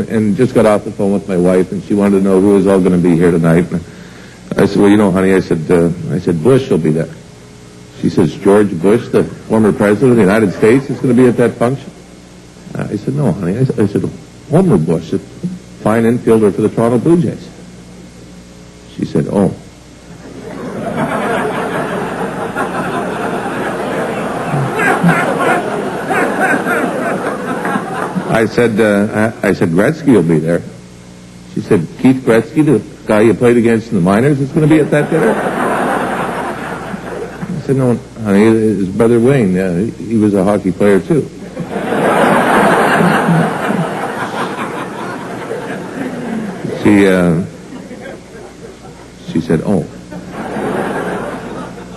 and just got off the phone with my wife, and she wanted to know who was all going to be here tonight. And I said, well, you know, honey, I said, Bush will be there. She says, George Bush, the former president of the United States, is going to be at that function? I said, no, honey. I said, Homer Bush, a fine infielder for the Toronto Blue Jays. She said, oh. I said, Gretzky will be there. She said, Keith Gretzky, the guy you played against in the minors, is going to be at that dinner? I said, no, honey, his brother Wayne, he was a hockey player too. She said, oh.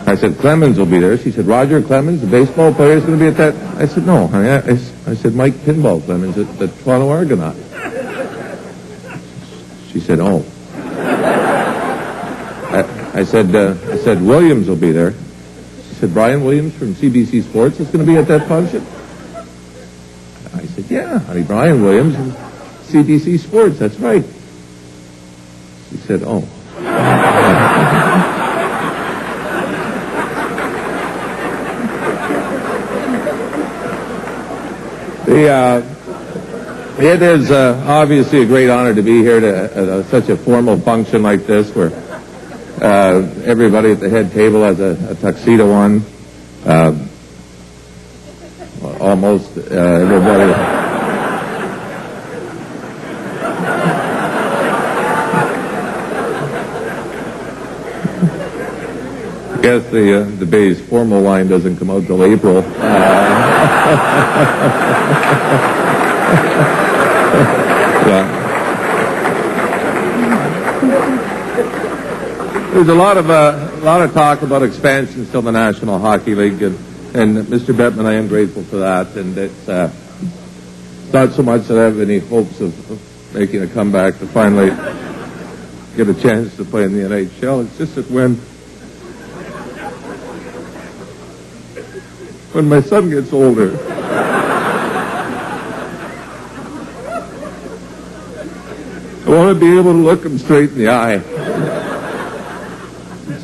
I said, Clemens will be there. She said, Roger Clemens, the baseball player, is going to be at that. I said, no, honey. I said, Mike Pinball Clemens at the Toronto Argonaut. She said, oh. I said, Williams will be there. She said, Brian Williams from CBC Sports is going to be at that function? I said, yeah, honey, Brian Williams and CBC Sports, that's right. She said, oh. It is obviously a great honor to be here at such a formal function like this, where everybody at the head table has a tuxedo on. Almost everybody. I guess the Bay's formal line doesn't come out till April. Yeah. There's a lot of talk about expansion still in the National Hockey League, and Mr. Bettman, I am grateful for that. And it's not so much that I have any hopes of making a comeback to finally get a chance to play in the NHL. It's just that when my son gets older, I want to be able to look him straight in the eye.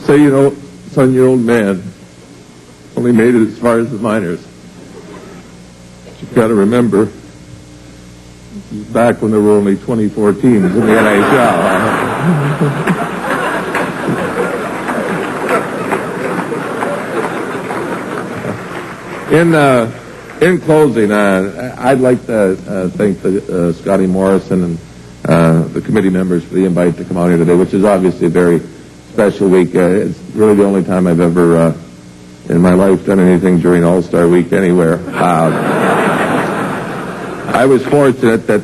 Say, you know, son, your old man only made it as far as the minors. But you've got to remember, this is back when there were only 24 teams in the NHL. In closing, I'd like to thank Scotty Morrison and the committee members for the invite to come out here today, which is obviously a very special week. It's really the only time I've ever in my life done anything during All-Star Week anywhere. I was fortunate that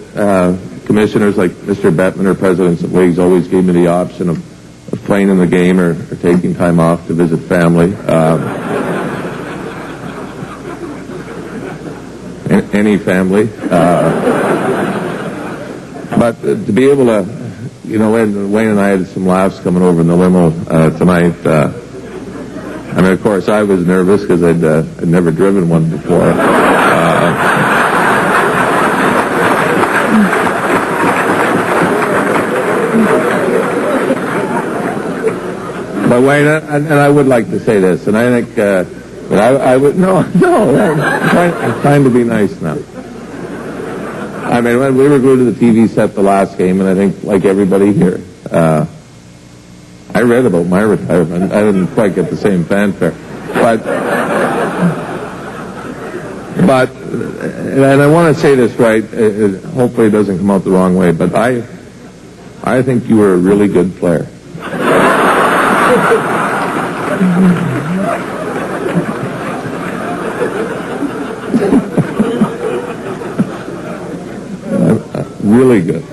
commissioners like Mr. Bettman or presidents of leagues always gave me the option of playing in the game or taking time off to visit family. Any family. But to be able to, you know, Wayne and I had some laughs coming over in the limo tonight. I mean, of course, I was nervous because I'd never driven one before. But Wayne, and I would like to say this, and I think, but I would, no, I'm trying to be nice now. I mean, when we were glued to the TV set the last game, and I think, like everybody here, I read about my retirement. I didn't quite get the same fanfare. But, and I want to say this right, hopefully it doesn't come out the wrong way, but I think you were a really good player. Really good.